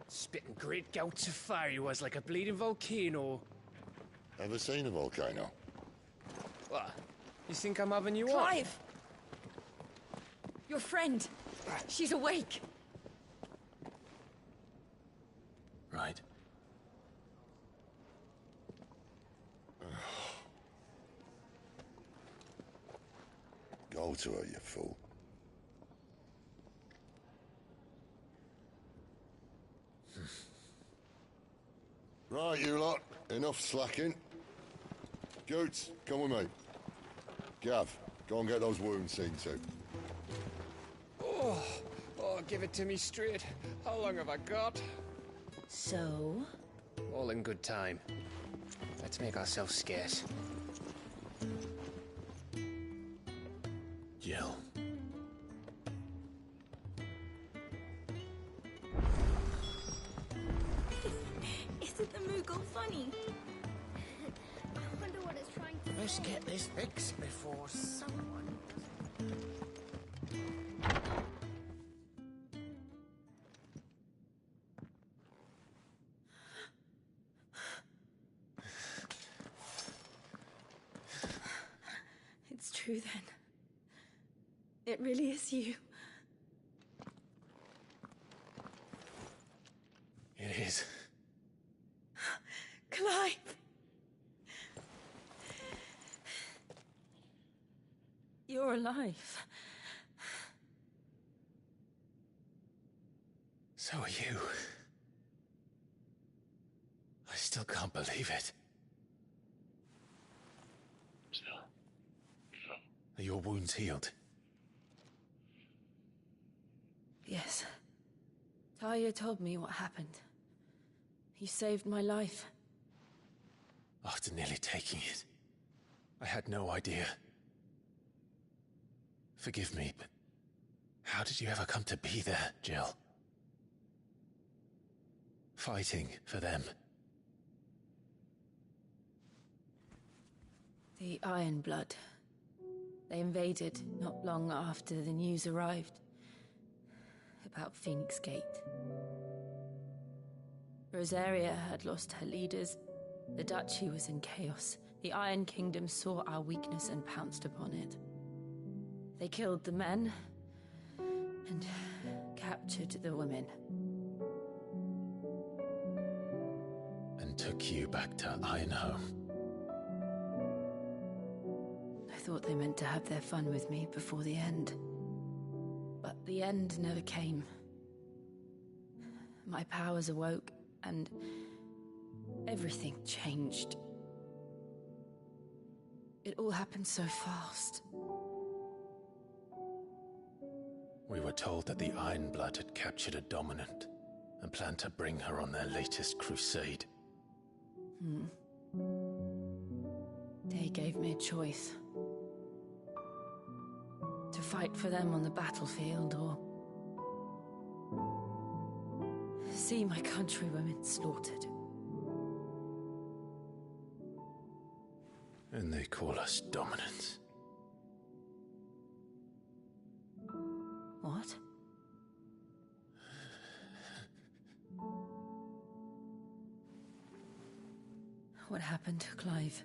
Spitting great gouts of fire he was like a bleeding volcano. Ever seen a volcano? What? You think I'm having you on? Clive! Your friend. She's awake. Right. Go to her, you fool. Right, you lot. Enough slacking. Goots, come with me. Gav, go and get those wounds seen to. Oh, give it to me straight. How long have I got? So? All in good time. Let's make ourselves scarce. Jill. Isn't the Moogle funny? I wonder what it's trying to Let's say. get this fixed before someone... It's true then. It really is you. It is. Clive! You're alive. So are you. I still can't believe it. Are your wounds healed? Yes. Talia told me what happened. You saved my life. After nearly taking it, I had no idea. Forgive me, but how did you ever come to be there, Jill? Fighting for them. The Iron Blood. They invaded not long after the news arrived about Phoenix Gate. Rosaria had lost her leaders. The Duchy was in chaos. The Iron Kingdom saw our weakness and pounced upon it. They killed the men and captured the women. And took you back to Ironhome. I thought they meant to have their fun with me before the end. But the end never came. My powers awoke, and everything changed. It all happened so fast. We were told that the Iron Blood had captured a dominant and planned to bring her on their latest crusade. They gave me a choice. To fight for them on the battlefield, or see my countrywomen slaughtered. And they call us dominants. What? What happened, Clive?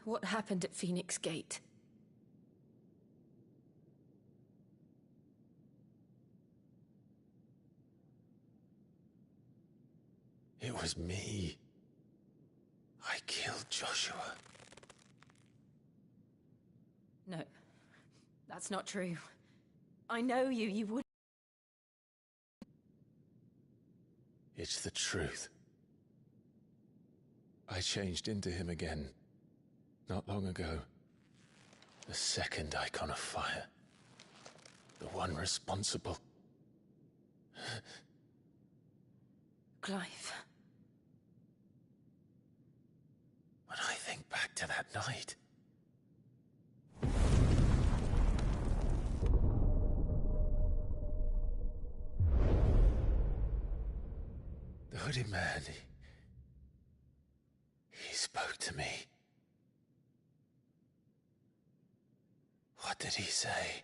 What happened at Phoenix Gate? It was me. I killed Joshua. No, that's not true. I know you would. It's the truth. I changed into him again, not long ago. The second icon of fire. The one responsible. Clive. When I think back to that night... The hooded man, he spoke to me. What did he say?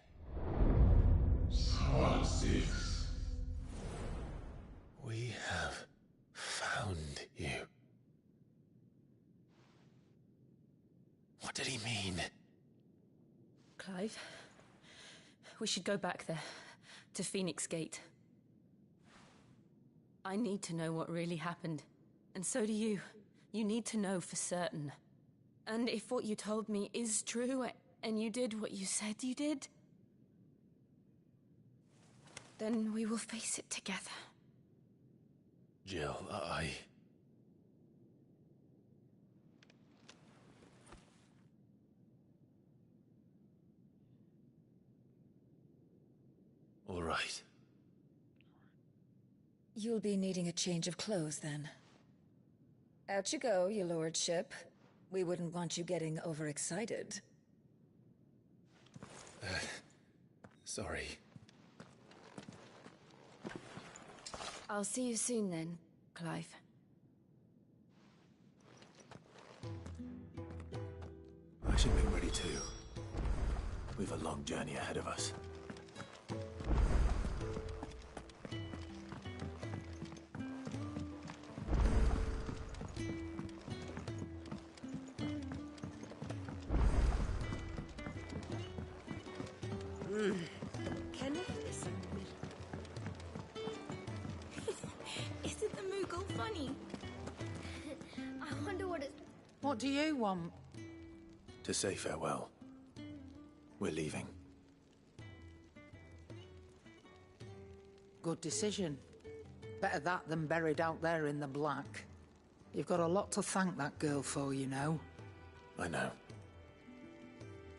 Part 6. We have did he mean? Clive, we should go back there, to Phoenix Gate. I need to know what really happened, and so do you. You need to know for certain. And if what you told me is true, and you did what you said you did, then we will face it together. Jill, All right. You'll be needing a change of clothes, then. Out you go, your lordship. We wouldn't want you getting overexcited. Sorry. I'll see you soon then, Clive. I should be ready too. We've a long journey ahead of us. Kenneth is so Isn't the Moogle funny? I wonder what it's... What do you want? To say farewell. We're leaving. Good decision. Better that than buried out there in the black. You've got a lot to thank that girl for, you know. I know.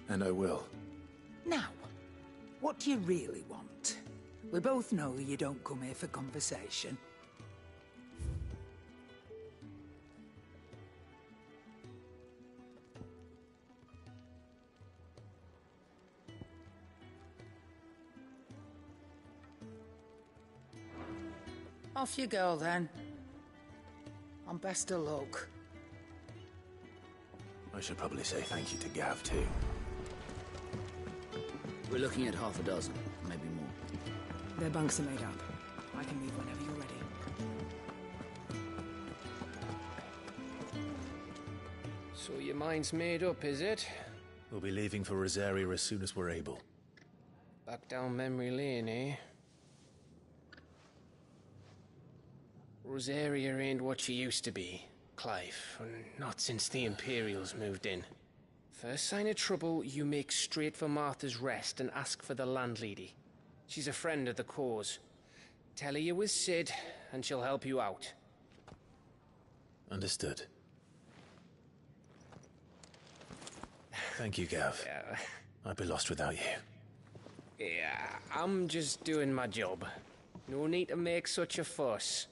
And I will. Now, what do you really want? We both know you don't come here for conversation. Off you go, then. And best of luck. I should probably say thank you to Gav, too. We're looking at half a dozen, maybe more. Their bunks are made up. I can leave whenever you're ready. So your mind's made up, is it? We'll be leaving for Rosaria as soon as we're able. Back down memory lane, eh? Rosaria ain't what she used to be, Clive. Not since the Imperials moved in. First sign of trouble, you make straight for Martha's Rest and ask for the landlady. She's a friend of the cause. Tell her you're with Sid, and she'll help you out. Understood. Thank you, Gav. Yeah. I'd be lost without you. Yeah, I'm just doing my job. No need to make such a fuss.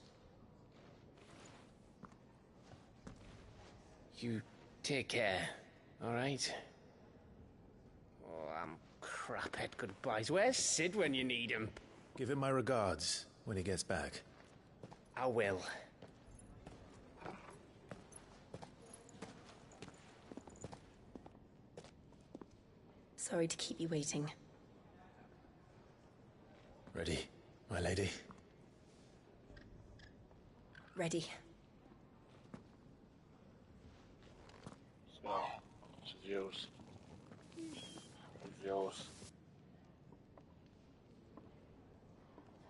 You take care, all right? Oh, I'm crap at goodbyes. Where's Sid when you need him? Give him my regards when he gets back. I will. Sorry to keep you waiting. Ready, my lady? Ready. So, this is yours. It's yours.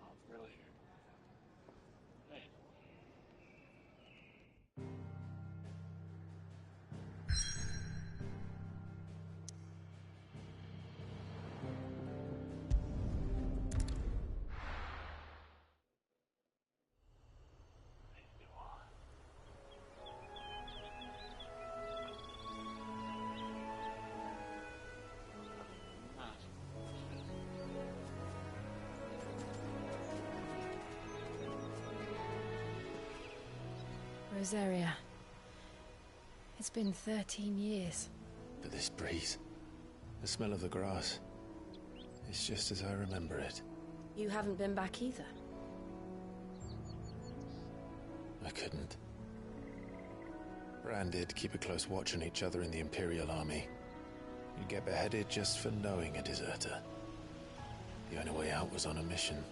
Oh, really? Hey. Rosaria. It's been 13 years. But this breeze, the smell of the grass, it's just as I remember it. You haven't been back either. I couldn't. Bran did keep a close watch on each other in the Imperial Army. You'd get beheaded just for knowing a deserter. The only way out was on a mission.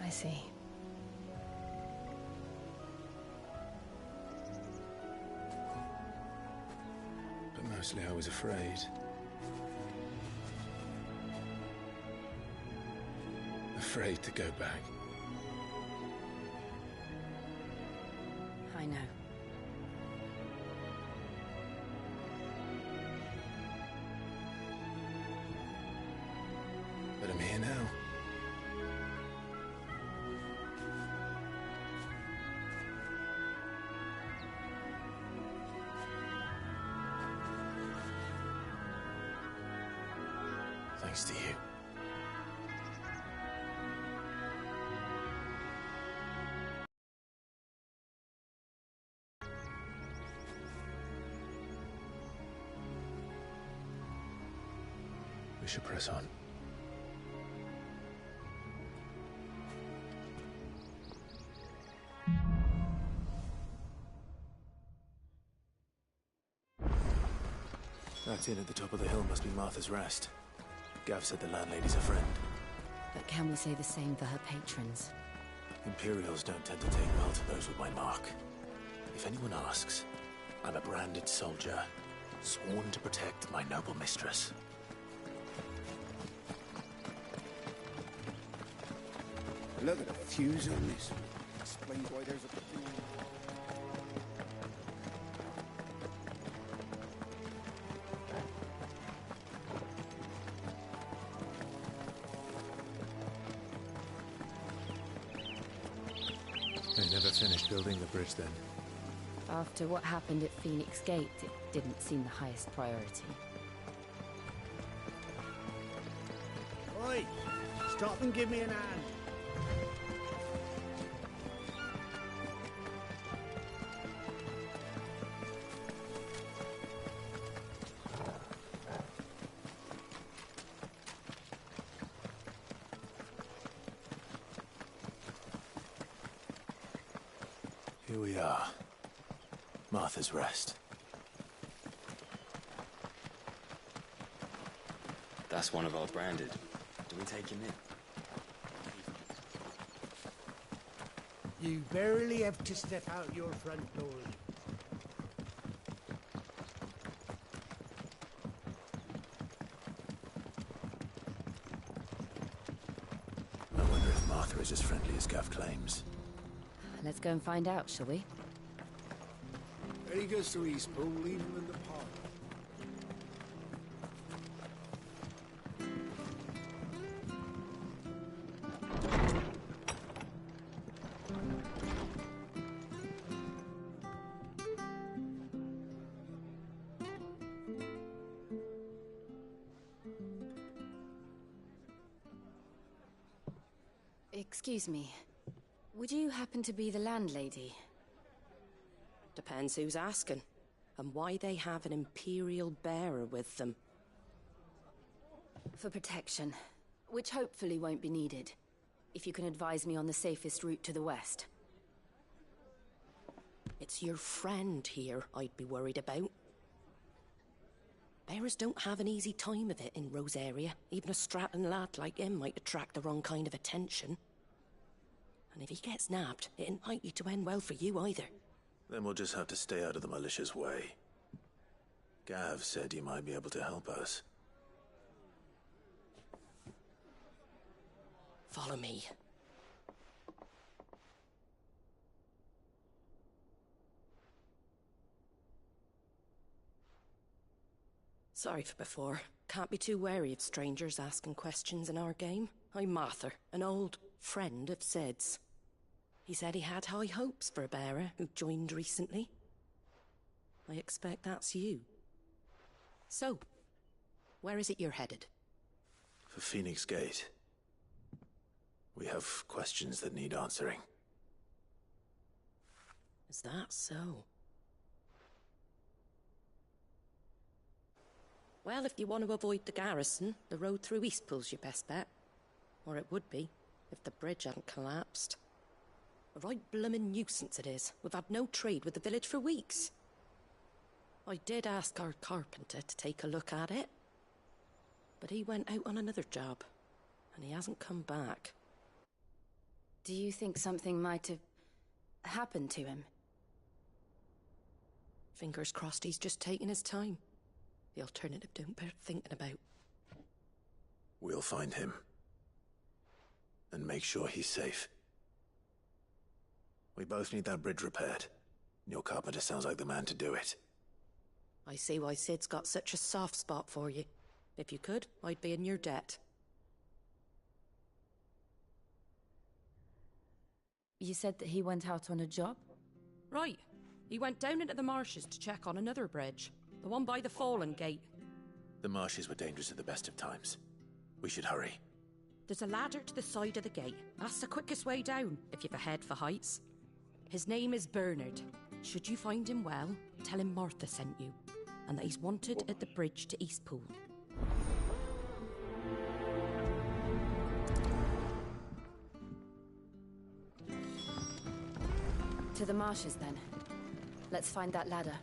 I see. Mostly I was afraid. Afraid to go back. I know. But I'm here now. Thanks to you. We should press on. That inn at the top of the hill must be Martha's Rest. Gav said the landlady's a friend. But can we say the same for her patrons? Imperials don't tend to take well to those with my mark. If anyone asks, I'm a branded soldier, sworn to protect my noble mistress. Look at the fuse on this. Explains why there's a platoon. They never finished building the bridge then. After what happened at Phoenix Gate, it didn't seem the highest priority. Oi! Stop and give me an hand. Here we are. Martha's Rest. That's one of our branded. Do we take him in? You barely have to step out your front door. I wonder if Martha is as friendly as Gav claims. Let's go and find out, shall we? When he goes to Eastpool, leave him in the park. Excuse me. Would you happen to be the landlady? Depends who's asking, and why they have an Imperial bearer with them. For protection, which hopefully won't be needed. If you can advise me on the safest route to the west. It's your friend here I'd be worried about. Bearers don't have an easy time of it in Rosaria. Even a Stratton lad like him might attract the wrong kind of attention. And if he gets nabbed, it ain't likely to end well for you either. Then we'll just have to stay out of the malicious way. Gav said you might be able to help us. Follow me. Sorry for before. Can't be too wary of strangers asking questions in our game. I'm Martha, an old friend of Sid's. He said he had high hopes for a bearer who joined recently. I expect that's you. So, where is it you're headed? For Phoenix Gate. We have questions that need answering. Is that so? Well, if you want to avoid the garrison, the road through Eastpool's your best bet. Or it would be, if the bridge hadn't collapsed. A right bloomin' nuisance it is. We've had no trade with the village for weeks. I did ask our carpenter to take a look at it. But he went out on another job, and he hasn't come back. Do you think something might have happened to him? Fingers crossed he's just taking his time. The alternative don't bear thinking about. We'll find him. And make sure he's safe. We both need that bridge repaired. Your carpenter sounds like the man to do it. I see why Sid's got such a soft spot for you. If you could, I'd be in your debt. You said that he went out on a job? Right. He went down into the marshes to check on another bridge. The one by the Fallen Gate. The marshes were dangerous at the best of times. We should hurry. There's a ladder to the side of the gate. That's the quickest way down, if you've a head for heights. His name is Bernard. Should you find him well, tell him Martha sent you, and that he's wanted at the bridge to Eastpool. To the marshes, then. Let's find that ladder.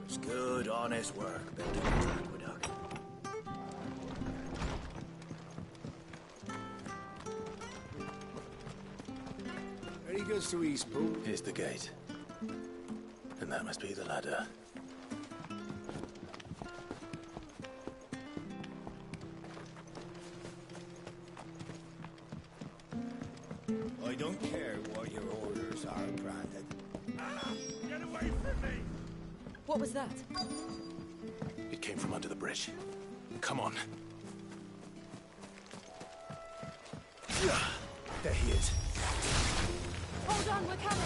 It's good, honest work building an aqueduct. Ready goes to Eastpool. Here's the gate. And that must be the ladder. I don't care what your orders are, Brandon. Get away from me! What was that? It came from under the bridge. Come on. There he is. Hold on, we're coming!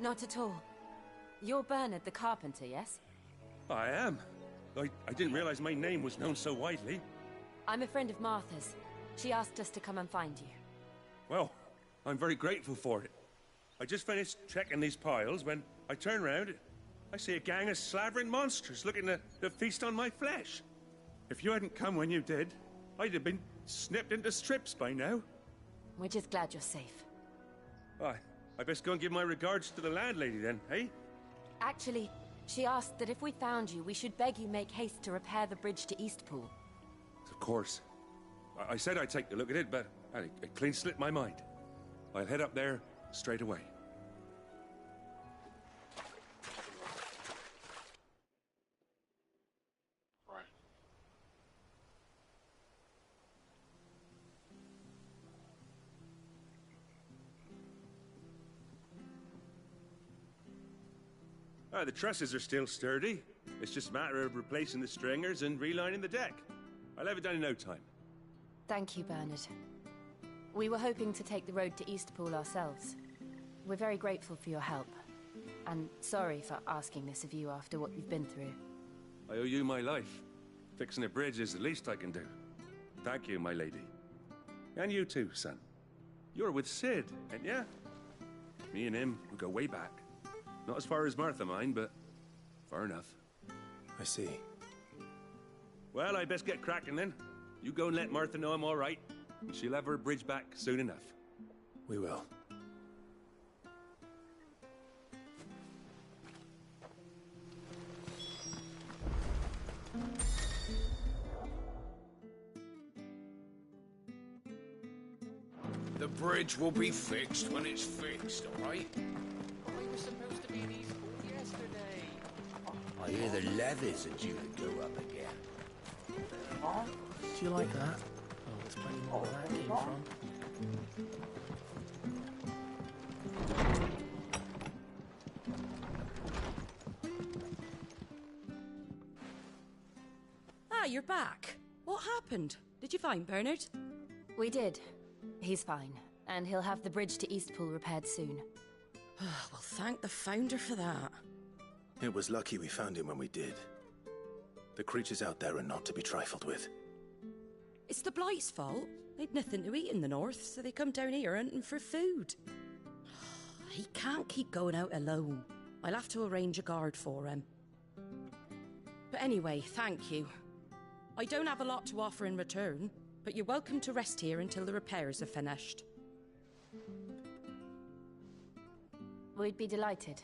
Not at all. You're Bernard the carpenter, yes? I am. I didn't realize my name was known so widely. I'm a friend of Martha's. She asked us to come and find you. Well, I'm very grateful for it. I just finished checking these piles when I turn around. I see a gang of slavering monsters looking to feast on my flesh. If you hadn't come when you did, I'd have been snipped into strips by now. We're just glad you're safe. I best go and give my regards to the landlady then, eh? Actually, she asked that if we found you, we should beg you make haste to repair the bridge to Eastpool. Of course. I said I'd take a look at it, but it clean slipped my mind. I'll head up there straight away. The trusses are still sturdy. It's just a matter of replacing the stringers and relining the deck. I'll have it done in no time. Thank you, Bernard. We were hoping to take the road to Eastpool ourselves. We're very grateful for your help. And sorry for asking this of you after what you've been through. I owe you my life. Fixing a bridge is the least I can do. Thank you, my lady. And you too, son. You're with Sid, ain't ya? Me and him, we go way back. Not as far as Martha, mind, but far enough. I see. Well, I best get cracking then. You go and let Martha know I'm all right. She'll have her bridge back soon enough. We will. The bridge will be fixed when it's fixed, all right? We were supposed to be in Eastpool yesterday. I hear the levies are due to go up again. Do you like that? Oh, there's plenty more where that came from. Ah, you're back. What happened? Did you find Bernard? We did. He's fine, and he'll have the bridge to Eastpool repaired soon. Well, thank the Founder for that. It was lucky we found him when we did. The creatures out there are not to be trifled with. It's the Blight's fault. They'd nothing to eat in the north, so they come down here hunting for food. He can't keep going out alone. I'll have to arrange a guard for him. But anyway, thank you. I don't have a lot to offer in return, but you're welcome to rest here until the repairs are finished. We'd be delighted.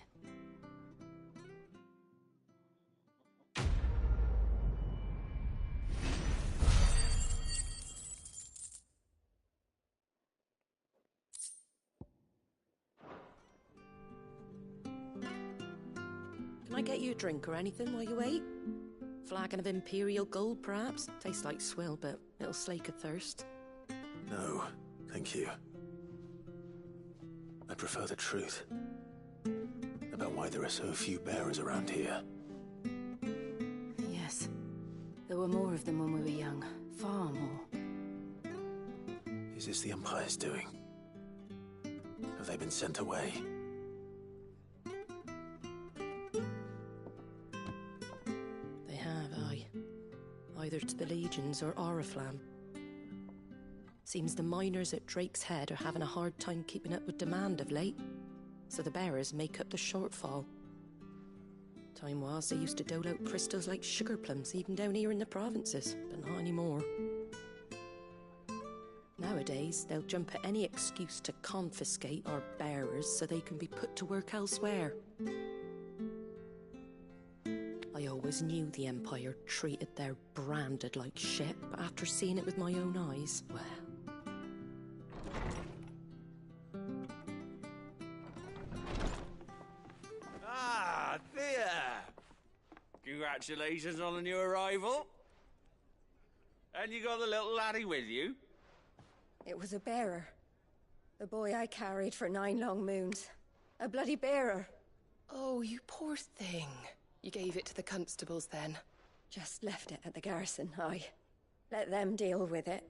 Can I get you a drink or anything while you wait? Flagon of Imperial Gold, perhaps? Tastes like swill, but it'll slake a thirst. No, thank you. I prefer the truth. About why there are so few bearers around here. Yes. There were more of them when we were young. Far more. Is this the Empire's doing? Have they been sent away? They have, aye. Either to the Legions or Oriflamme. Seems the miners at Drake's Head are having a hard time keeping up with demand of late, so the bearers make up the shortfall. Time was they used to dole out crystals like sugar plums even down here in the provinces, but not anymore. Nowadays, they'll jump at any excuse to confiscate our bearers so they can be put to work elsewhere. I always knew the Empire treated their branded like shit, but after seeing it with my own eyes, well... Ah, Thea! Congratulations on the new arrival. And you got the little laddie with you? It was a bearer. The boy I carried for 9 long moons. A bloody bearer. Oh, you poor thing. You gave it to the constables then? Just left it at the garrison, aye. Let them deal with it.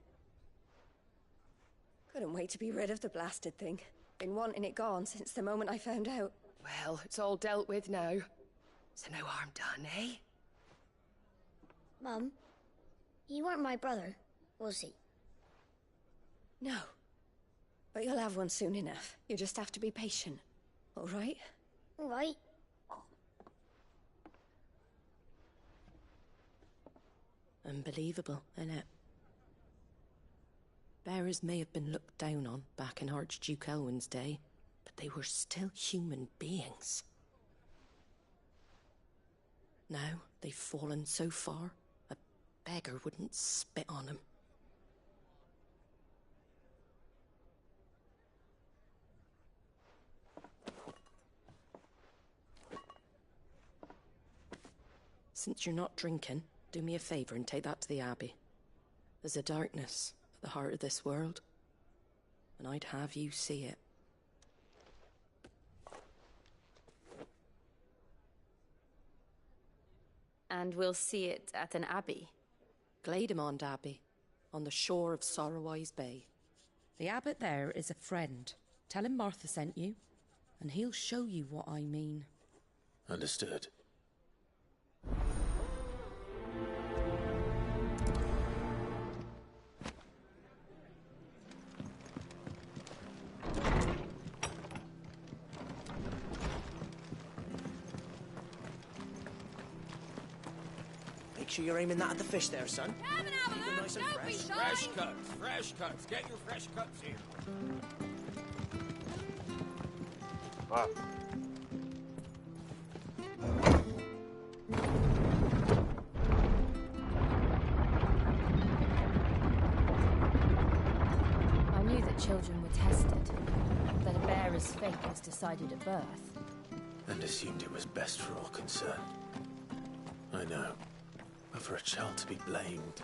Couldn't wait to be rid of the blasted thing. Been wanting it gone since the moment I found out. Well, it's all dealt with now. So no harm done, eh? Mum, you weren't my brother, was he? No. But you'll have one soon enough. You just have to be patient. All right? All right. Unbelievable, innit? Bearers may have been looked down on back in Archduke Elwin's day, but they were still human beings. Now they've fallen so far, a beggar wouldn't spit on them. Since you're not drinking, do me a favour and take that to the Abbey. There's a darkness at the heart of this world, and I'd have you see it. And we'll see it at an abbey? Glademond Abbey, on the shore of Sorrowwise Bay. The abbot there is a friend. Tell him Martha sent you, and he'll show you what I mean. Understood. Make sure you're aiming that at the fish there, son. Have an Keep them nice and fresh. Fresh cuts, fresh cuts. Get your fresh cuts here. Wow. I knew that children were tested, that a bearer's fate was decided at birth. And assumed it was best for all concerned. I know. But for a child to be blamed,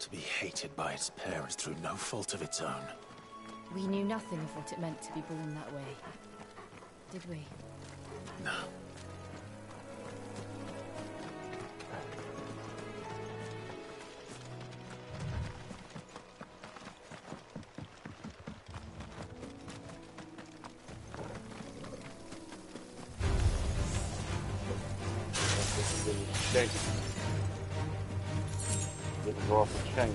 to be hated by its parents through no fault of its own. We knew nothing of what it meant to be born that way, did we? No. Really didn't go off the chain.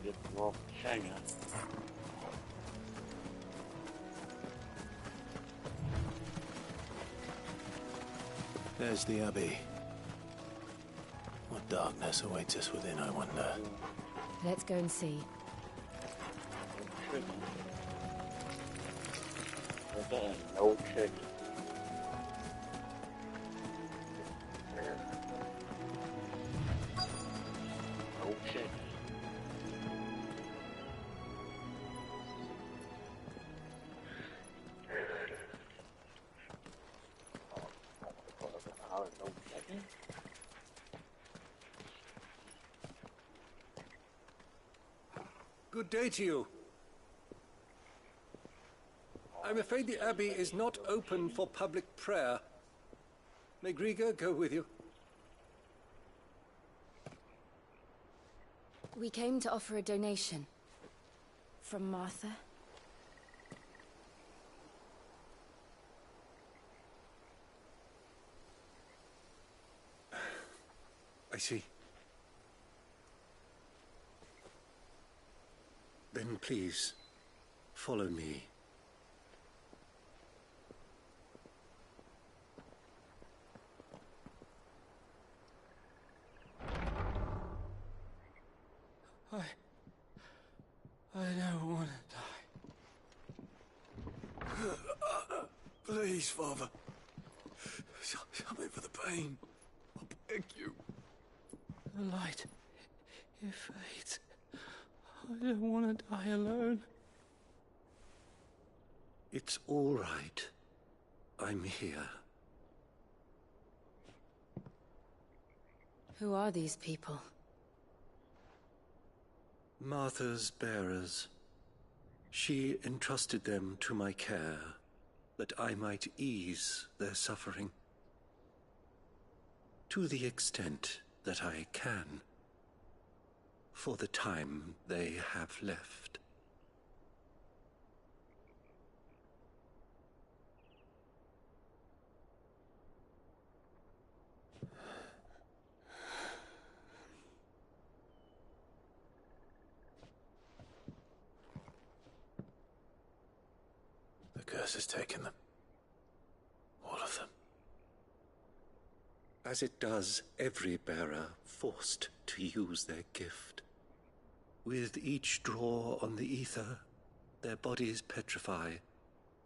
Didn't go off the chain. There's the Abbey. What darkness awaits us within, I wonder. Let's go and see. No chicken. No chicken. Good day to you. I'm afraid the Abbey is not open for public prayer. May Griga go with you? We came to offer a donation. From Martha. I see. Then please, follow me. I don't want to die. Please, Father. Something for the pain. I beg you. The light, it fades. I don't want to die alone. It's all right. I'm here. Who are these people? Martha's bearers. She entrusted them to my care, that I might ease their suffering. To the extent that I can, for the time they have left. The curse has taken them. All of them. As it does every bearer forced to use their gift. With each draw on the ether, their bodies petrify,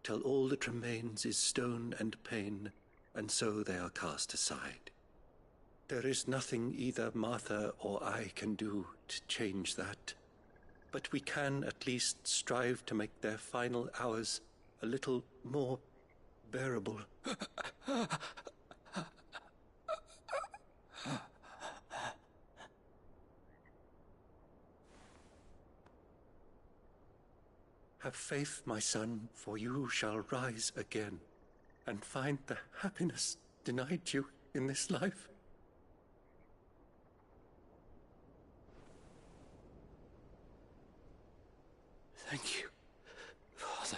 till all that remains is stone and pain, and so they are cast aside. There is nothing either Martha or I can do to change that, but we can at least strive to make their final hours a little more bearable. Have faith, my son, for you shall rise again and find the happiness denied you in this life. Thank you, Father.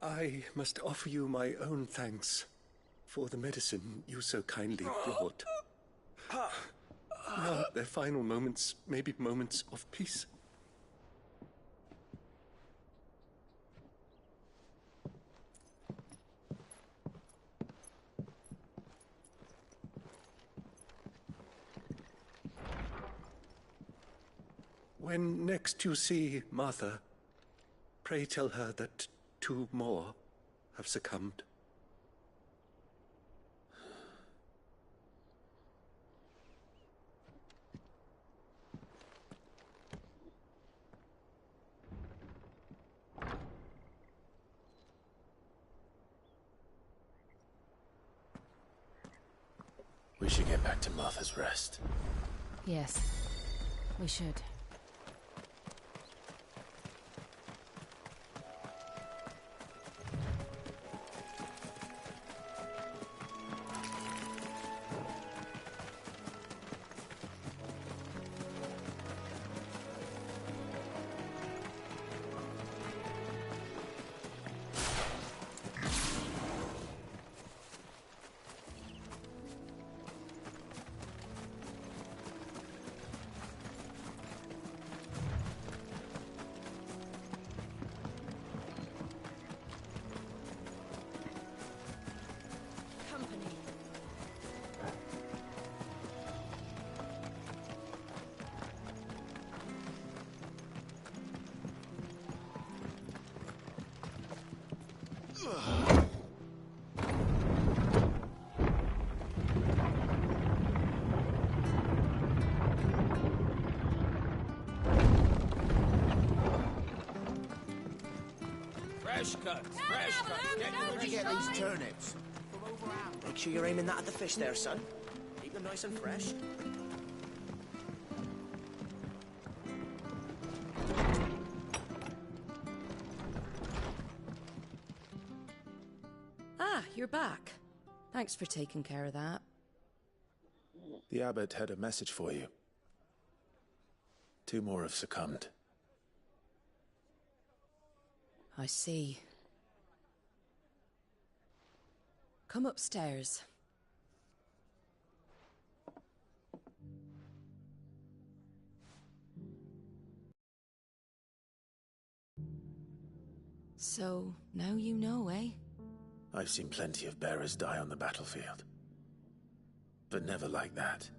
I must offer you my own thanks for the medicine you so kindly brought. Now their final moments may be moments of peace. When next you see Martha, pray tell her that 2 more have succumbed. We should get back to Martha's Rest. Yes, we should. Fresh cuts, fresh cuts. Where'd you get these turnips? From over out. Make sure you're aiming that at the fish there, son. Keep them nice and fresh. Ah, you're back. Thanks for taking care of that. The abbot had a message for you. 2 more have succumbed. I see. Come upstairs. So, now you know, eh? I've seen plenty of bearers die on the battlefield. But never like that.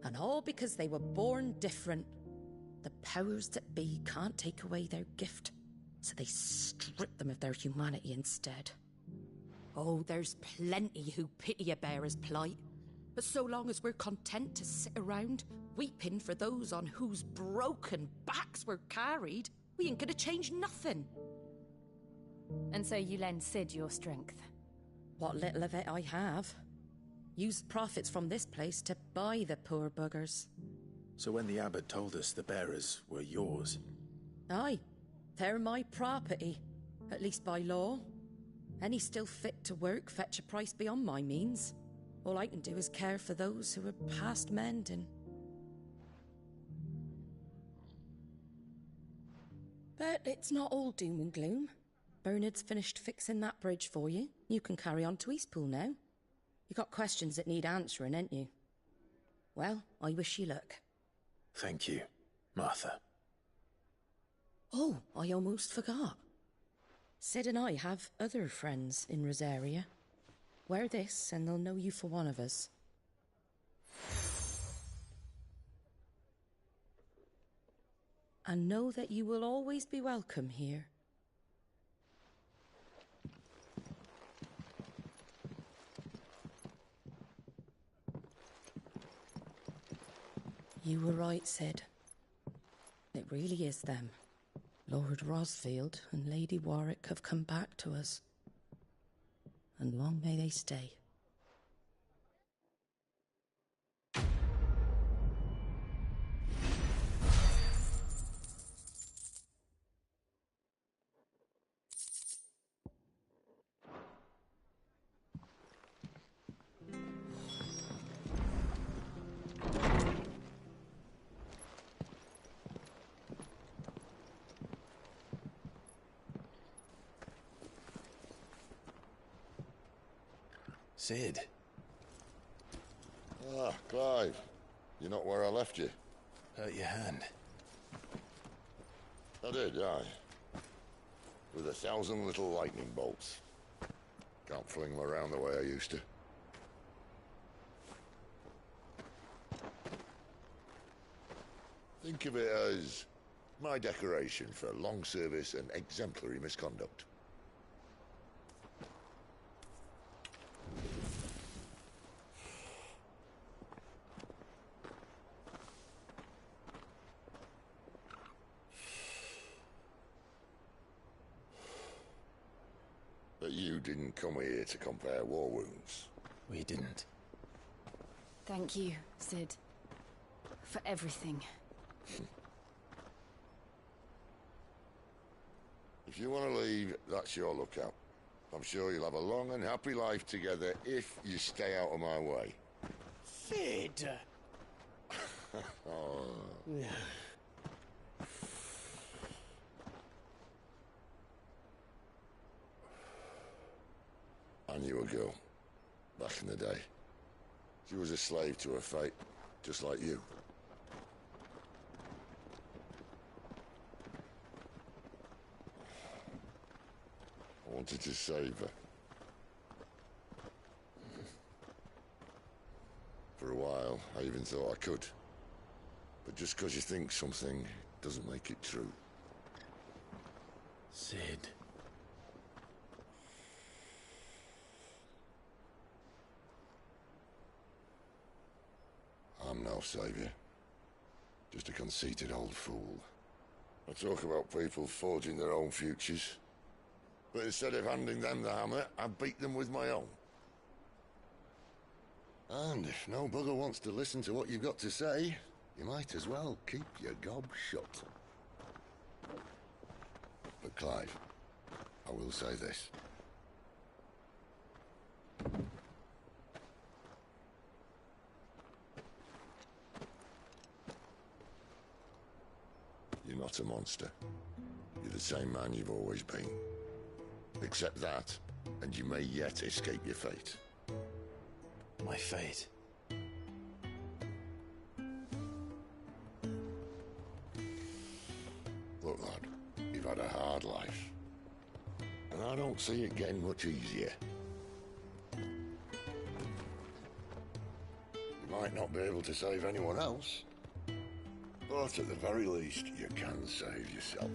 And all because they were born different. The powers that be can't take away their gift, so they strip them of their humanity instead. Oh, there's plenty who pity a bearer's plight. But so long as we're content to sit around, weeping for those on whose broken backs we're carried, we ain't gonna change nothing. And so you lend Sid your strength? What little of it I have. Used profits from this place to buy the poor buggers. So when the abbot told us the bearers were yours... Aye, they're my property, at least by law. Any still fit to work fetch a price beyond my means. All I can do is care for those who are past mending. But it's not all doom and gloom. Bernard's finished fixing that bridge for you. You can carry on to Eastpool now. You got questions that need answering, ain't you? Well, I wish you luck. Thank you, Martha. Oh, I almost forgot. Sid and I have other friends in Rosaria. Wear this and they'll know you for one of us. And know that you will always be welcome here. You were right, Sid. It really is them. Lord Rosfield and Lady Warwick have come back to us. And long may they stay. Sid. Ah, Clive. You're not where I left you. Hurt your hand. I did, aye. With 1,000 little lightning bolts. Can't fling them around the way I used to. Think of it as my decoration for long service and exemplary misconduct. But you didn't come here to compare war wounds. We didn't. Thank you, Sid. For everything. If you want to leave, that's your lookout. I'm sure you'll have a long and happy life together if you stay out of my way. Sid! Oh. I knew a girl, back in the day. She was a slave to her fate, just like you. I wanted to save her. For a while, I even thought I could. But just because you think something doesn't make it true. Sid. I'm no savior. Just a conceited old fool. I talk about people forging their own futures. But instead of handing them the hammer, I beat them with my own. And if no bugger wants to listen to what you've got to say, you might as well keep your gob shut. But Clive, I will say this. You're not a monster. You're the same man you've always been. Accept that, and you may yet escape your fate. My fate? Look, lad, you've had a hard life. And I don't see it getting much easier. You might not be able to save anyone else, but at the very least, you can save yourself.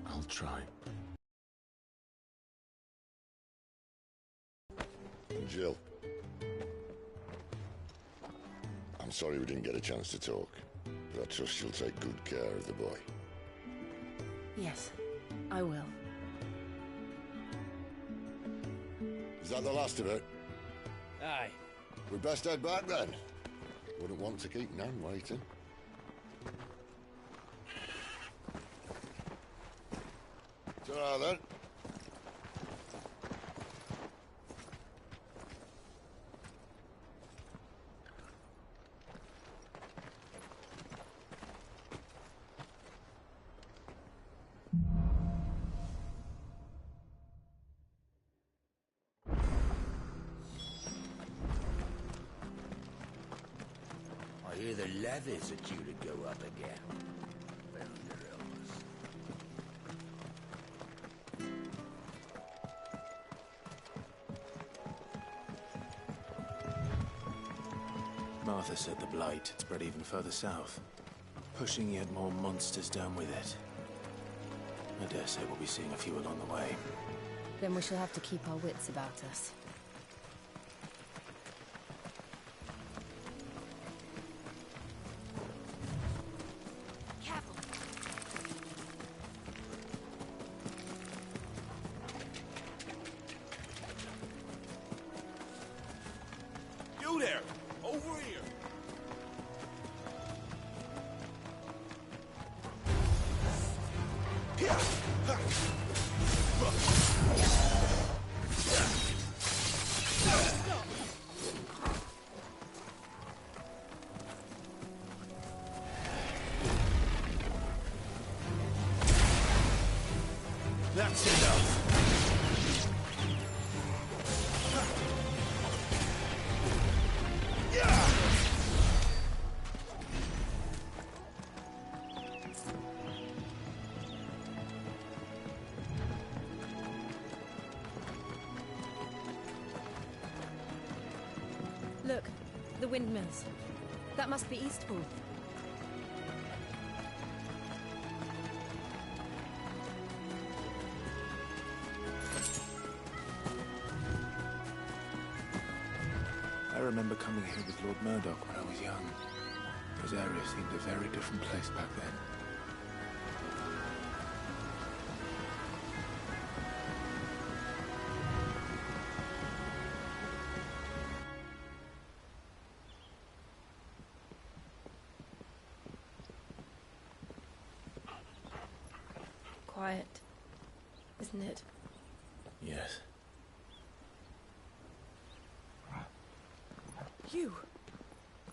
I'll try. And Jill, I'm sorry we didn't get a chance to talk, but I trust you'll take good care of the boy. Yes, I will. Is that the last of it? Aye. We'd best head back then. Wouldn't want to keep Nan waiting. Ta-ra then. I hear the levies are due to go up again. Martha said the blight had spread even further south, pushing yet more monsters down with it. I dare say we'll be seeing a few along the way. Then we shall have to keep our wits about us. You there! Over here! That's enough! Look, the windmills. That must be Eastpool. I remember coming here with Lord Murdoch when I was young. Those areas seemed a very different place back then. quiet, isn't it? Yes.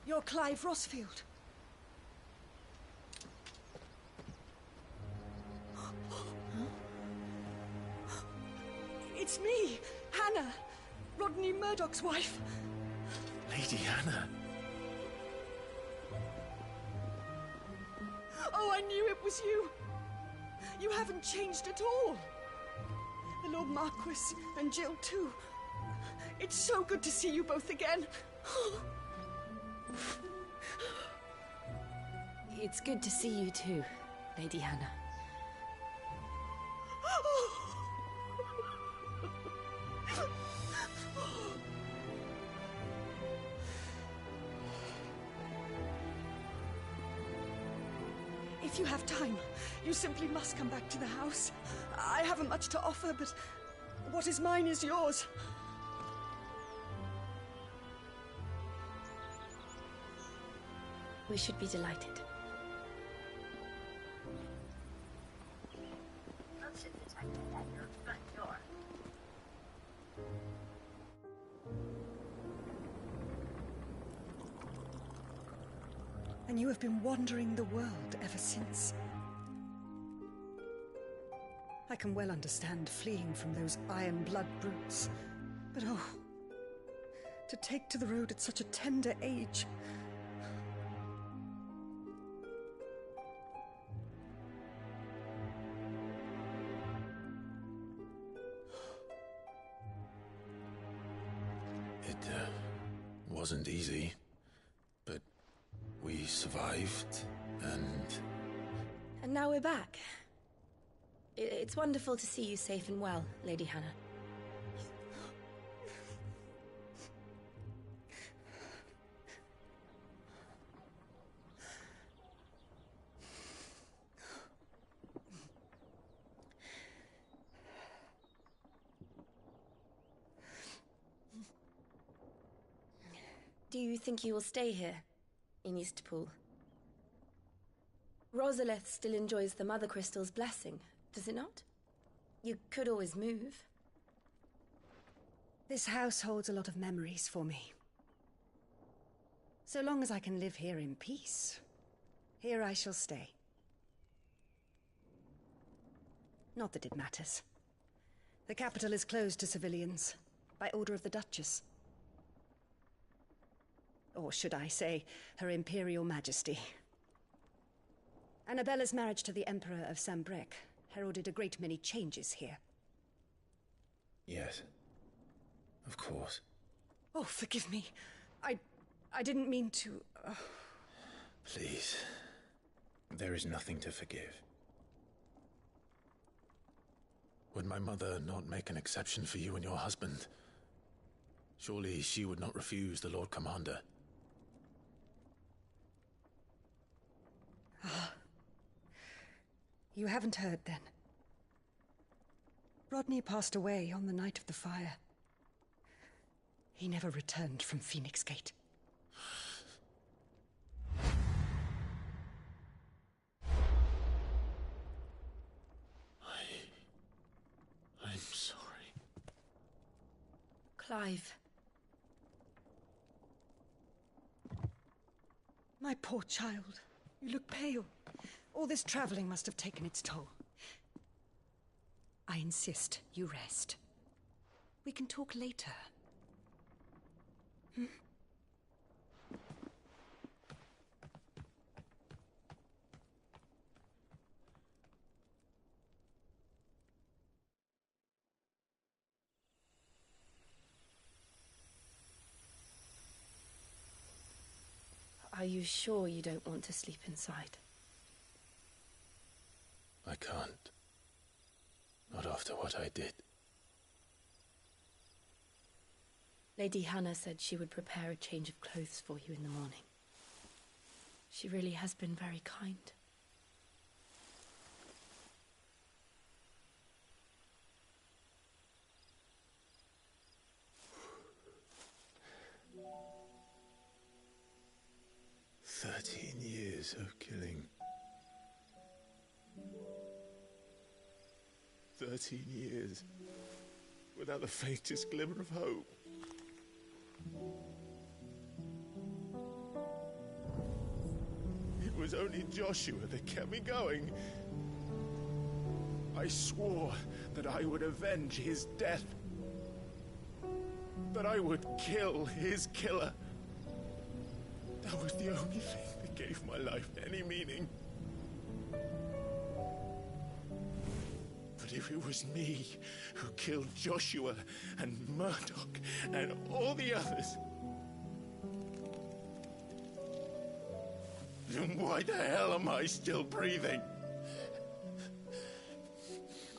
You're Clive Rossfield. It's me, Hannah, Rodney Murdoch's wife. Lady Hannah. Oh, I knew it was you. You haven't changed at all. The Lord Marquis and Jill too. It's so good to see you both again. It's good to see you too, Lady Hannah. If you have time, you simply must come back to the house. I haven't much to offer, but what is mine is yours. We should be delighted. And you have been wandering the world ever since. I can well understand fleeing from those iron blood brutes. But oh, to take to the road at such a tender age. It wasn't easy, but we survived, And now we're back. It's wonderful to see you safe and well, Lady Hannah. Do you think you will stay here, in Eastpool? Rosalith still enjoys the Mother Crystal's blessing, does it not? You could always move. This house holds a lot of memories for me. So long as I can live here in peace, here I shall stay. Not that it matters. The capital is closed to civilians, by order of the Duchess. Or should I say, Her Imperial Majesty. Annabella's marriage to the Emperor of Sambrec heralded a great many changes here. yes, of course. Oh, forgive me. I didn't mean to... Please, there is nothing to forgive. Would my mother not make an exception for you and your husband? Surely she would not refuse the Lord Commander. You haven't heard, then. Rodney passed away on the night of the fire. He never returned from Phoenix Gate. I'm sorry. Clive. My poor child. You look pale. All this traveling must have taken its toll. I insist you rest. We can talk later. Hmm? Are you sure you don't want to sleep inside? I can't. Not after what I did. Lady Hannah said she would prepare a change of clothes for you in the morning. She really has been very kind. "13 years of killing. 13 years without the faintest glimmer of hope. It was only Joshua that kept me going. I swore that I would avenge his death. That I would kill his killer. That was the only thing that gave my life any meaning. But if it was me who killed Joshua and Murdoch and all the others, then why the hell am I still breathing?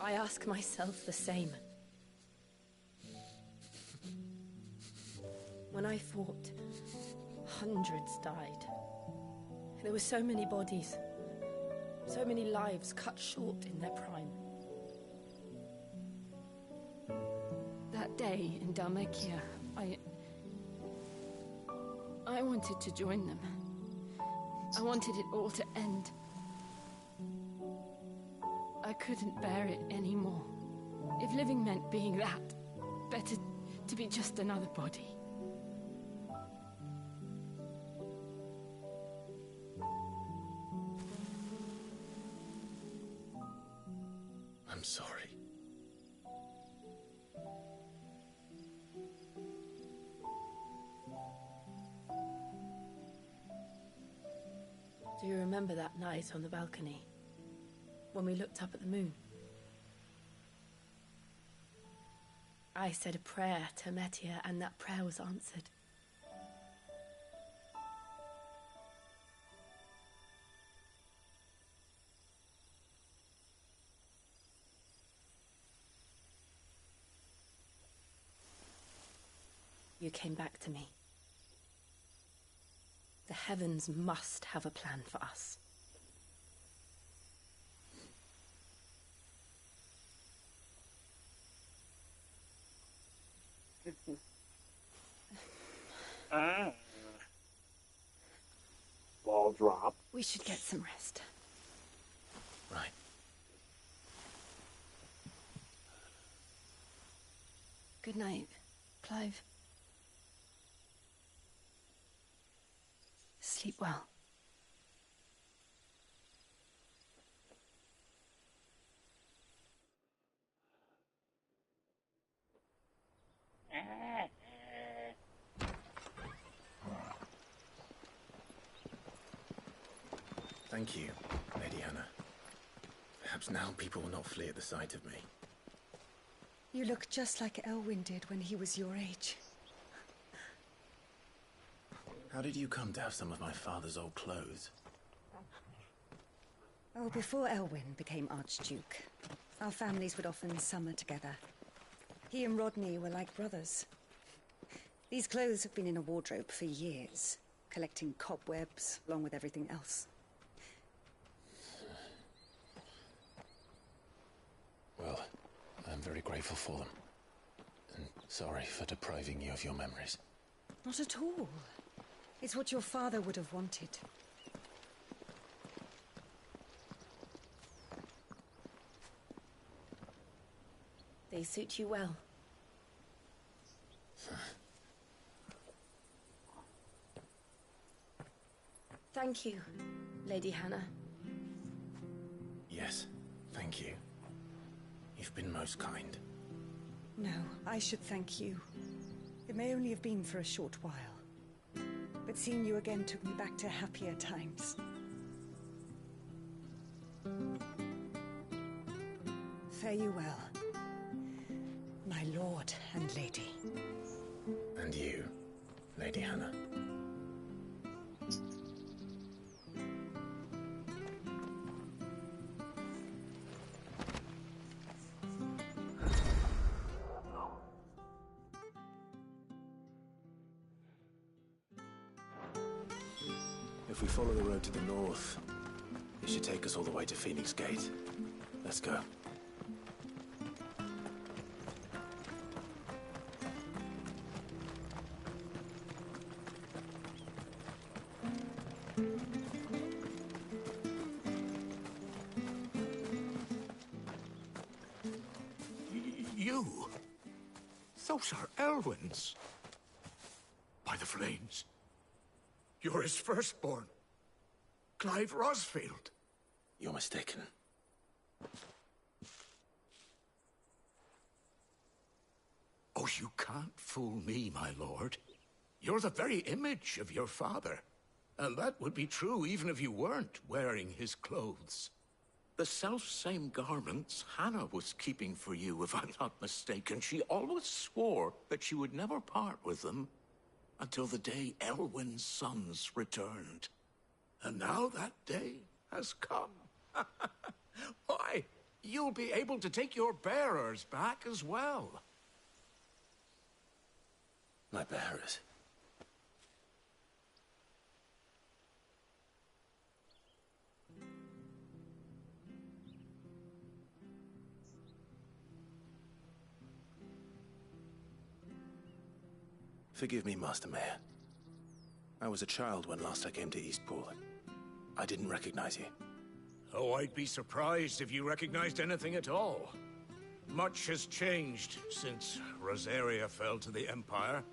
I ask myself the same. When I fought, hundreds died. There were so many bodies, so many lives cut short in their prime. That day in Dalmekia, I wanted to join them. I wanted it all to end. I couldn't bear it anymore. If living meant being that, better to be just another body. I'm sorry. Do you remember that night on the balcony? When we looked up at the moon? I said a prayer to Metia, and that prayer was answered. You came back to me. The heavens must have a plan for us. Ball drop. We should get some rest. Right. Good night, Clive. Sleep well. Thank you, Lady Hannah. Perhaps now people will not flee at the sight of me. You look just like Elwyn did when he was your age. How did you come to have some of my father's old clothes? Oh, before Elwyn became Archduke, our families would often summer together. He and Rodney were like brothers. These clothes have been in a wardrobe for years, collecting cobwebs along with everything else. Well, I'm very grateful for them. And sorry for depriving you of your memories. Not at all. It's what your father would have wanted. They suit you well. Thank you, Lady Hannah. Yes, thank you. You've been most kind. No, I should thank you. It may only have been for a short while, but seeing you again took me back to happier times. Fare you well, my lord and lady. And you, Lady Hannah. If we follow the road to the north, it should take us all the way to Phoenix Gate. Let's go. Those are Elwyn's. By the flames. You're his firstborn. Clive Rosfield. You're mistaken. Oh, you can't fool me, my lord. You're the very image of your father. And that would be true even if you weren't wearing his clothes. The self-same garments Hannah was keeping for you, if I'm not mistaken. She always swore that she would never part with them until the day Elwyn's sons returned. And now that day has come. Why, you'll be able to take your bearers back as well. My bearers? Forgive me, Master Mayor. I was a child when last I came to Eastpool. I didn't recognize you. Oh, I'd be surprised if you recognized anything at all. Much has changed since Rosaria fell to the Empire.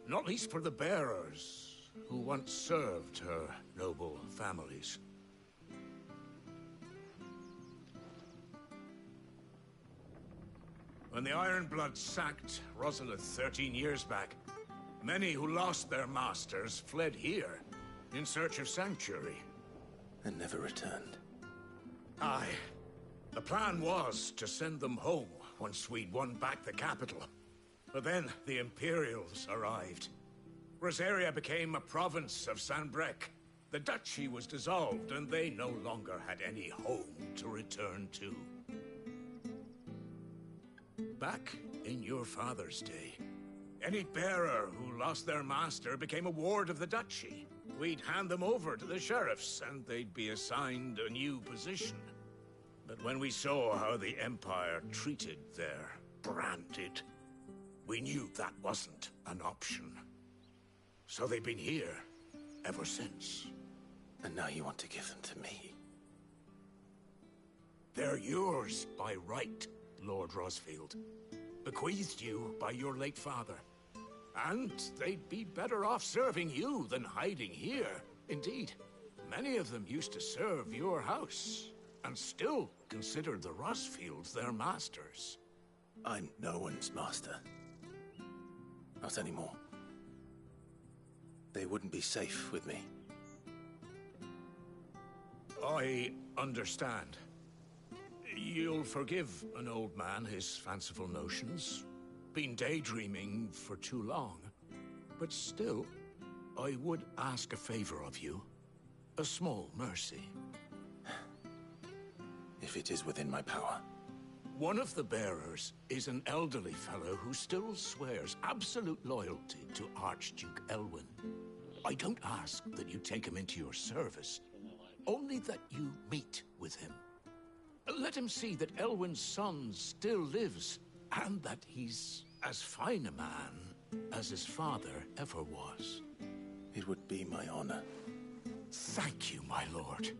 Not least for the bearers, who once served her noble families. When the Ironbloods sacked Rosalith 13 years back, many who lost their masters fled here, in search of sanctuary. And never returned. Aye. The plan was to send them home once we'd won back the capital. But then the Imperials arrived. Rosaria became a province of Sanbreque. The duchy was dissolved, and they no longer had any home to return to. Back in your father's day, any bearer who lost their master became a ward of the duchy. We'd hand them over to the sheriffs, and they'd be assigned a new position. But when we saw how the Empire treated their branded, we knew that wasn't an option. So they've been here ever since. And now you want to give them to me? They're yours by right, Lord Rosfield. Bequeathed you by your late father. And they'd be better off serving you than hiding here. Indeed, many of them used to serve your house, and still consider the Rosfields their masters. I'm no one's master. Not anymore. They wouldn't be safe with me. I understand. You'll forgive an old man his fanciful notions. Been daydreaming for too long. But still, I would ask a favor of you. A small mercy. If it is within my power. One of the bearers is an elderly fellow who still swears absolute loyalty to Archduke Elwyn. I don't ask that you take him into your service, only that you meet with him. Let him see that Elwyn's son still lives, and that he's as fine a man as his father ever was. It would be my honor. Thank you, my lord.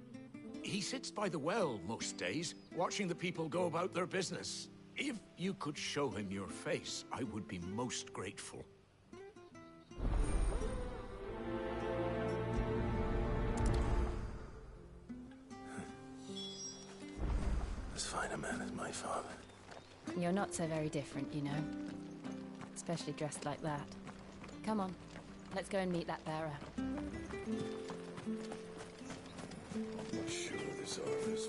He sits by the well most days, watching the people go about their business. If you could show him your face, I would be most grateful. As fine a man as my father. You're not so very different, you know. Especially dressed like that. Come on, let's go and meet that bearer. I'm not sure this offers.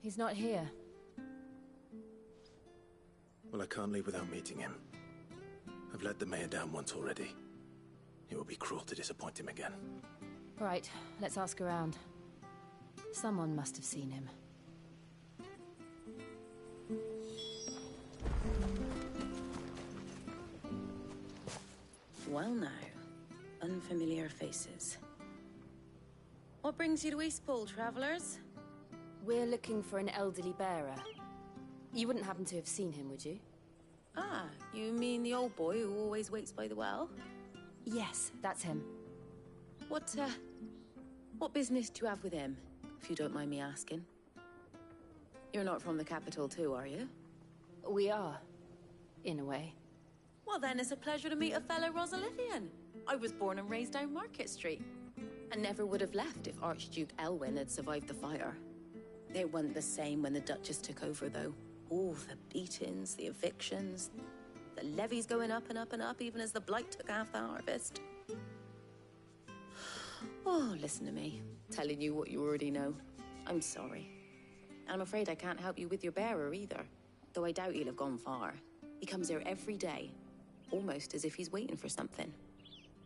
He's not here. Well, I can't leave without meeting him. I've let the mayor down once already. It would be cruel to disappoint him again. Right, let's ask around. Someone must have seen him. Well now, unfamiliar faces. What brings you to Eastpool, travelers? We're looking for an elderly bearer. You wouldn't happen to have seen him, would you? Ah, you mean the old boy who always waits by the well? Yes, that's him. What What business do you have with him, if you don't mind me asking? You're not from the capital too, are you? We are, in a way. Well, then it's a pleasure to meet a fellow Rosalithian. I was born and raised down Market Street. And never would have left if Archduke Elwyn had survived the fire. It wasn't the same when the Duchess took over, though. All the beatings, the evictions, the levies going up and up and up, even as the blight took half the harvest. Oh, listen to me, telling you what you already know. I'm sorry. I'm afraid I can't help you with your bearer either, though I doubt he'll have gone far. He comes here every day, almost as if he's waiting for something.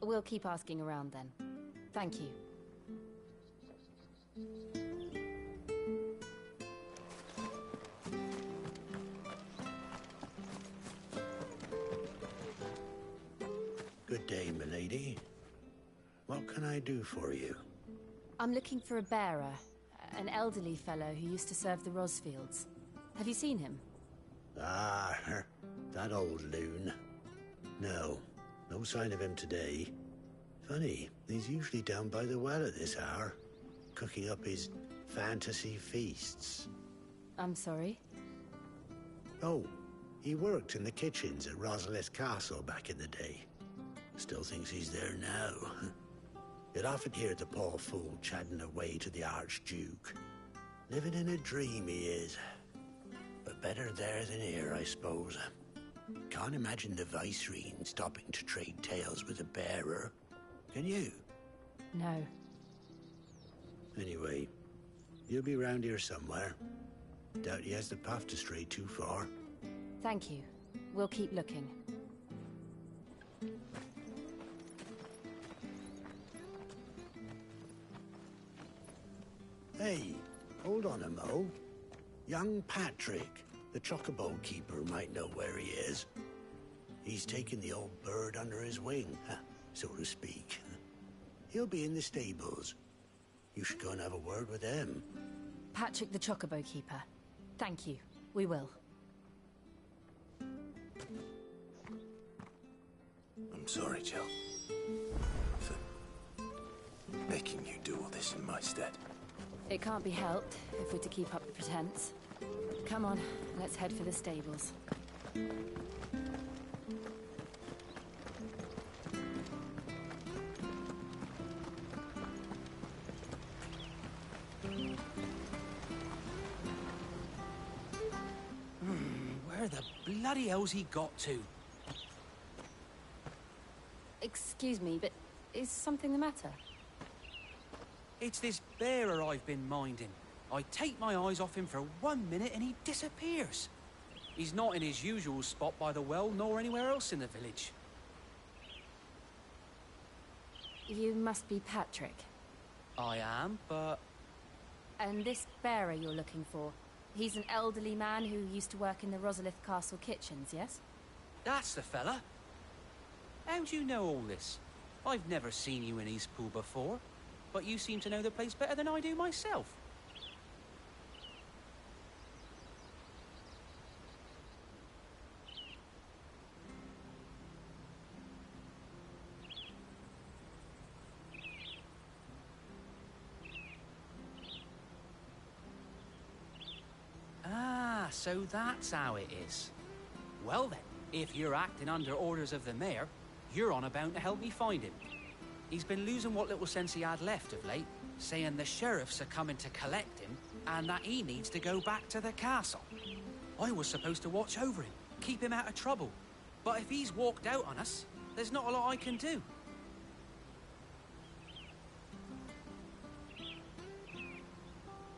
We'll keep asking around then. Thank you. Good day, milady. What can I do for you? I'm looking for a bearer, an elderly fellow who used to serve the Rosfields. Have you seen him? Ah, that old loon. No sign of him today. Funny, he's usually down by the well at this hour, cooking up his fantasy feasts. I'm sorry? Oh, he worked in the kitchens at Rosalith Castle back in the day. Still thinks he's there now. You'd often hear the poor fool chatting away to the Archduke. Living in a dream he is. But better there than here, I suppose. Can't imagine the Viceroy stopping to trade tales with a bearer. Can you? No. Anyway, he'll be round here somewhere. Doubt he has the path to stray too far. Thank you. We'll keep looking. Hey, hold on a mo. Young Patrick, the chocobo keeper, might know where he is. He's taken the old bird under his wing, so to speak. He'll be in the stables. You should go and have a word with him. Patrick the chocobo keeper. Thank you. We will. I'm sorry, Jill. For making you do all this in my stead. It can't be helped if we're to keep up the pretense. Come on, let's head for the stables. Where the bloody hell's he got to? Excuse me, but is something the matter? It's this bearer I've been minding. I take my eyes off him for 1 minute and he disappears. He's not in his usual spot by the well, nor anywhere else in the village. You must be Patrick. I am, but... And this bearer you're looking for, he's an elderly man who used to work in the Rosalith Castle kitchens, yes? That's the fella. How do you know all this? I've never seen you in Eastpool before, but you seem to know the place better than I do myself. Ah, so that's how it is. Well then, if you're acting under orders of the mayor, you're on about to help me find him. He's been losing what little sense he had left of late, saying the sheriffs are coming to collect him and that he needs to go back to the castle. I was supposed to watch over him, keep him out of trouble. But if he's walked out on us, there's not a lot I can do.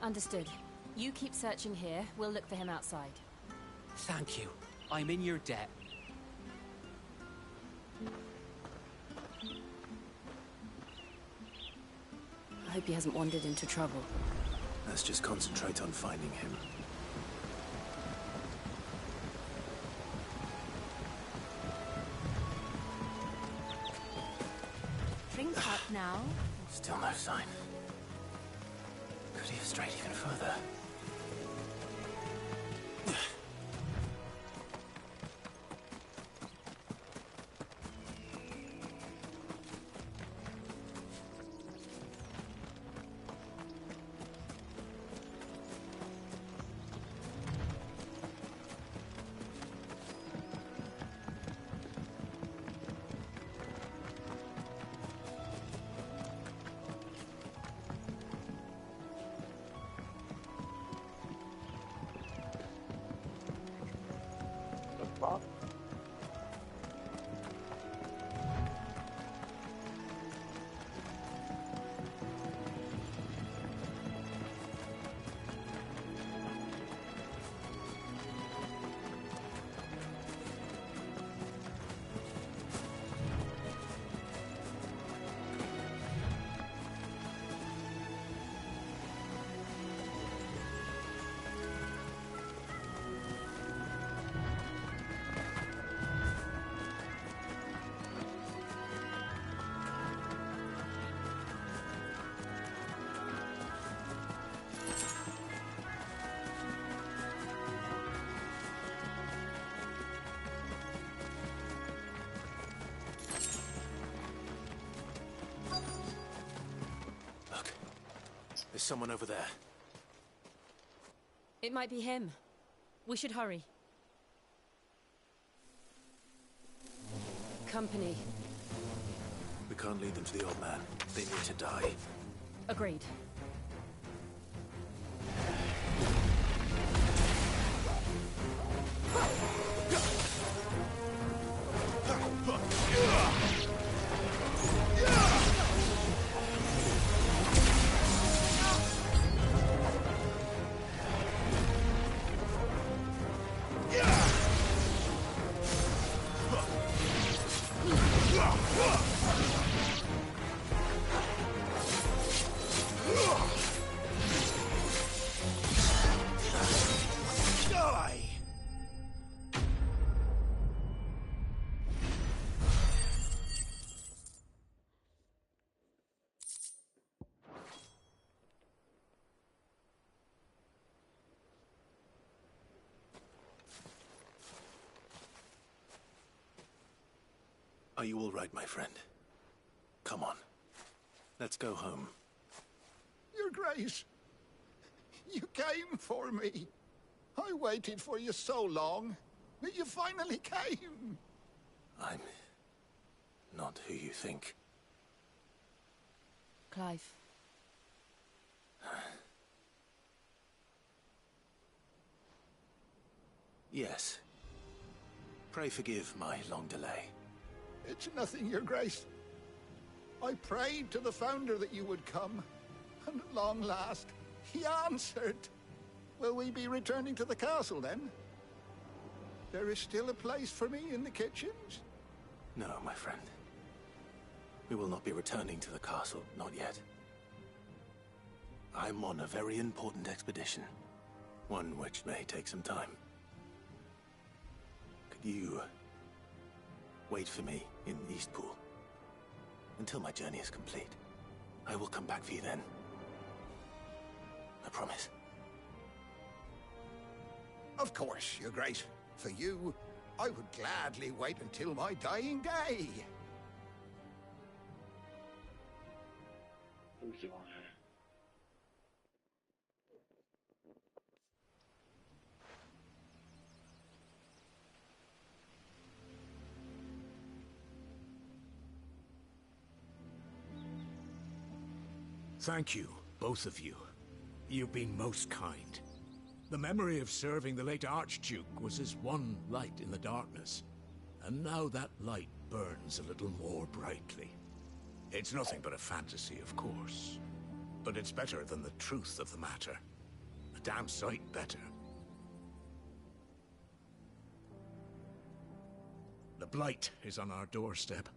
Understood. You keep searching here, we'll look for him outside. Thank you. I'm in your debt. I hope he hasn't wandered into trouble. Let's just concentrate on finding him. Drink up now. Still no sign. Could he have strayed even further? someone over there. It might be him. We should hurry. Company. We can't lead them to the old man. They need to die. Agreed. Are you all right, my friend? Come on. Let's go home. Your Grace, you came for me. I waited for you so long, but you finally came. I'm not who you think. Clive. Yes. Pray forgive my long delay. It's nothing, Your Grace. I prayed to the Founder that you would come, and at long last, he answered. Will we be returning to the castle, then? There is still a place for me in the kitchens? No, my friend. We will not be returning to the castle, not yet. I'm on a very important expedition. One which may take some time. Could you wait for me in Eastpool until my journey is complete? I will come back for you then. I promise. Of course, Your Grace. For you, I would gladly wait until my dying day. Thank you, both of you. You've been most kind. The memory of serving the late Archduke was as one light in the darkness, and now that light burns a little more brightly. It's nothing but a fantasy, of course, but it's better than the truth of the matter. A damn sight better. The blight is on our doorstep.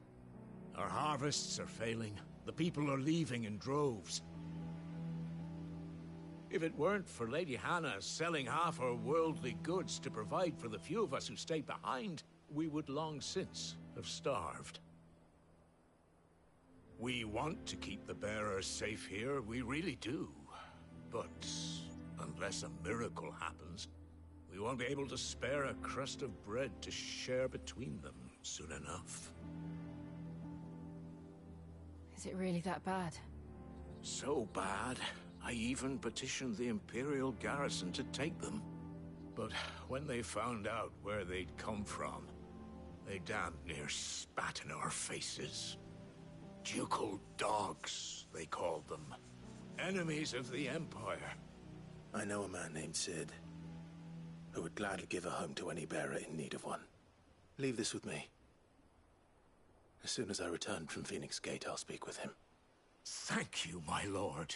Our harvests are failing. The people are leaving in droves. If it weren't for Lady Hannah selling half her worldly goods to provide for the few of us who stayed behind, we would long since have starved. We want to keep the bearers safe here, we really do. But unless a miracle happens, we won't be able to spare a crust of bread to share between them soon enough. Is it really that bad? So bad, I even petitioned the Imperial garrison to take them. But when they found out where they'd come from, they damn near spat in our faces. Ducal dogs, they called them. Enemies of the Empire. I know a man named Sid, who would gladly give a home to any bearer in need of one. Leave this with me. As soon as I return from Phoenix Gate, I'll speak with him. Thank you, my lord.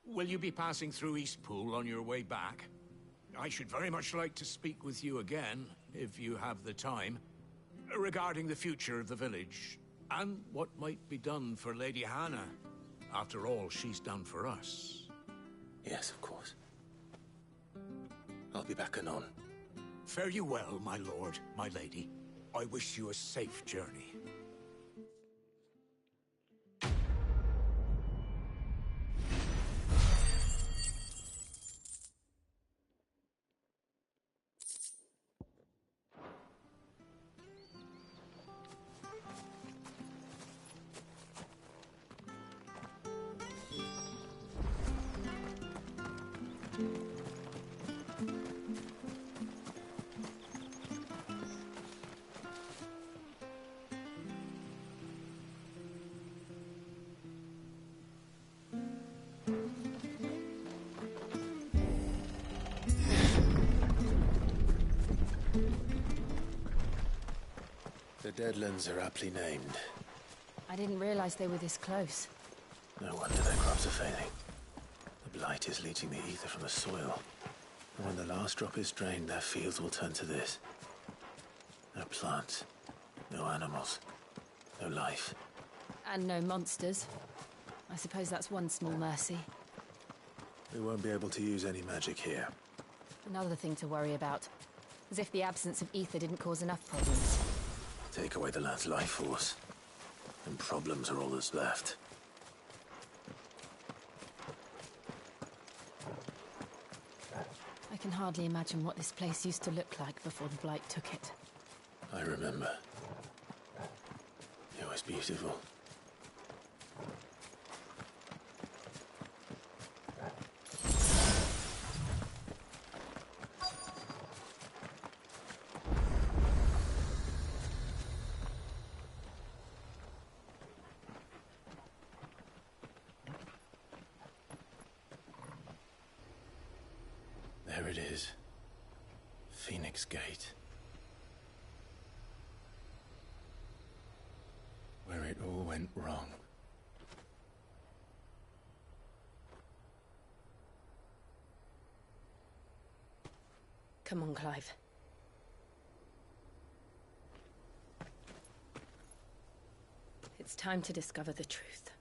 Will you be passing through Eastpool on your way back? I should very much like to speak with you again, if you have the time, regarding the future of the village, and what might be done for Lady Hannah, after all she's done for us. Yes, of course. I'll be back anon. Fare you well, my lord, my lady. I wish you a safe journey. The Deadlands are aptly named. I didn't realize they were this close. No wonder their crops are failing. The blight is leaching the ether from the soil. And when the last drop is drained, their fields will turn to this. No plants, no animals, no life. And no monsters. I suppose that's one small mercy. We won't be able to use any magic here. Another thing to worry about. As if the absence of ether didn't cause enough problems. Take away the land's life force, and problems are all that's left. I can hardly imagine what this place used to look like before the Blight took it. I remember. It was beautiful. There it is. Phoenix Gate. Where it all went wrong. Come on, Clive. It's time to discover the truth.